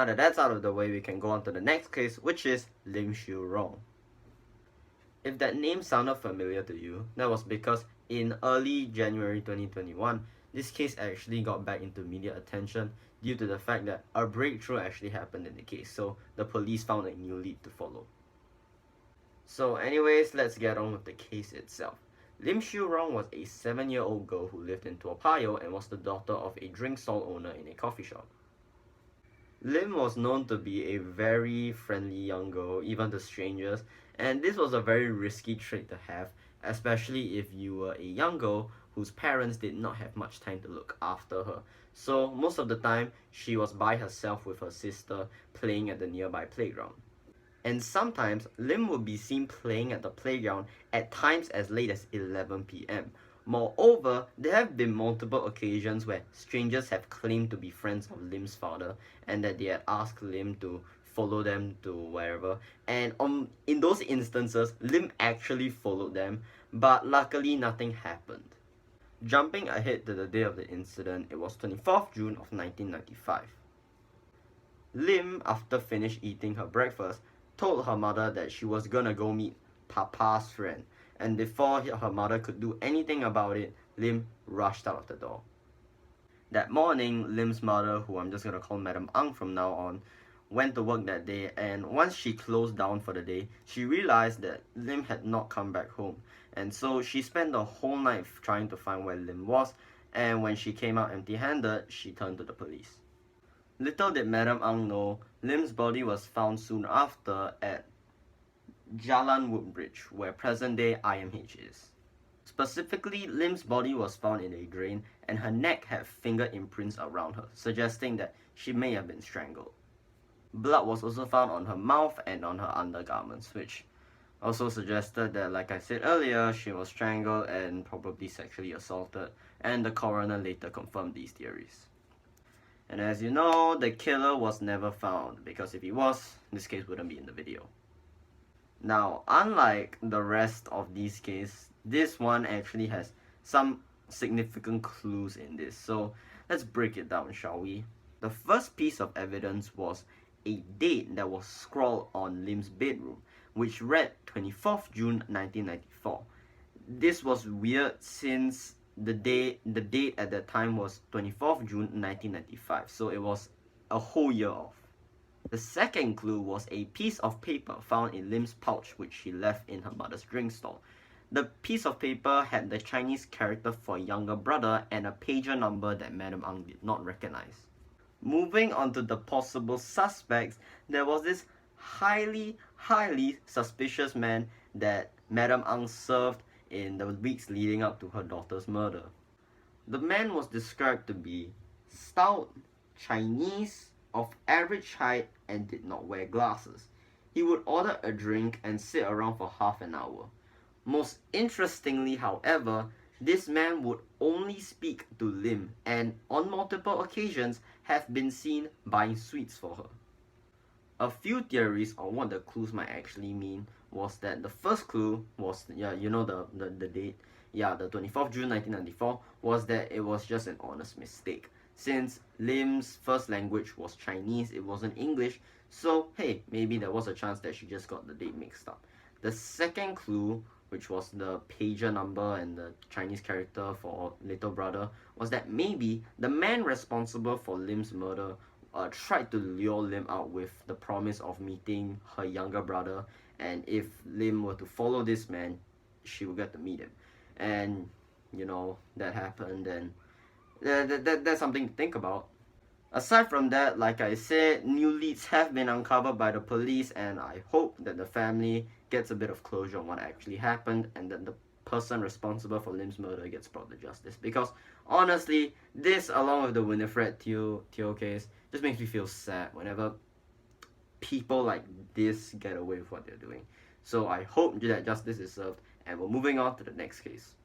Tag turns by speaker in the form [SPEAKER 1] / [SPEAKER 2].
[SPEAKER 1] Now that that's out of the way, we can go on to the next case, which is Shiew Rong. If that name sounded familiar to you, that was because in early January 2021, this case actually got back into media attention due to the fact that a breakthrough actually happened in the case, so the police found a new lead to follow. So anyways, let's get on with the case itself. Shiew Rong was a 7-year-old girl who lived in Toa Payoh and was the daughter of a drink stall owner in a coffee shop. Lim was known to be a very friendly young girl, even to strangers, and this was a very risky trait to have, especially if you were a young girl whose parents did not have much time to look after her. So most of the time, she was by herself with her sister playing at the nearby playground. And sometimes, Lim would be seen playing at the playground at times as late as 11 p.m. Moreover, there have been multiple occasions where strangers have claimed to be friends of Lim's father and that they had asked Lim to follow them to wherever. And in those instances, Lim actually followed them, but luckily nothing happened. Jumping ahead to the day of the incident, it was 24th June of 1995. Lim, after finished eating her breakfast, told her mother that she was gonna go meet Papa's friend, and before her mother could do anything about it, Lim rushed out of the door. That morning, Lim's mother, who I'm just gonna call Madam Ang from now on, went to work that day, and once she closed down for the day, she realized that Lim had not come back home, and so she spent the whole night trying to find where Lim was, and when she came out empty-handed, she turned to the police. Little did Madam Ang know, Lim's body was found soon after at Jalan Woodbridge, where present-day IMH is. Specifically, Lim's body was found in a drain and her neck had finger imprints around her, suggesting that she may have been strangled. Blood was also found on her mouth and on her undergarments, which also suggested that, like I said earlier, she was strangled and probably sexually assaulted, and the coroner later confirmed these theories. And as you know, the killer was never found, because if he was, this case wouldn't be in the video. Now, unlike the rest of these cases, this one actually has some significant clues in this. So let's break it down, shall we? The first piece of evidence was a date that was scrawled on Lim's bedroom, which read 24th June 1994. This was weird since the date at that time was 24th June 1995, so it was a whole year off. The second clue was a piece of paper found in Lim's pouch which she left in her mother's drink stall. The piece of paper had the Chinese character for younger brother and a pager number that Madam Ang did not recognize. Moving on to the possible suspects, there was this highly suspicious man that Madam Ang served in the weeks leading up to her daughter's murder. The man was described to be stout, Chinese, of average height, and did not wear glasses. He would order a drink and sit around for half an hour. Most interestingly, however, this man would only speak to Lim and on multiple occasions have been seen buying sweets for her. A few theories on what the clues might actually mean was that the first clue was, the date, the 24th June 1994, was that it was just an honest mistake. Since Lim's first language was Chinese, it wasn't English, so hey, maybe there was a chance that she just got the date mixed up. The second clue, which was the pager number and the Chinese character for little brother, was that maybe the man responsible for Lim's murder tried to lure Lim out with the promise of meeting her younger brother, and if Lim were to follow this man, she would get to meet him. And, that happened, and that's something to think about. Aside from that, like I said, new leads have been uncovered by the police, and I hope that the family gets a bit of closure on what actually happened and that the person responsible for Lim's murder gets brought to justice. Because honestly, this along with the Winifred Teo case just makes me feel sad whenever people like this get away with what they're doing. So I hope that justice is served, and we're moving on to the next case.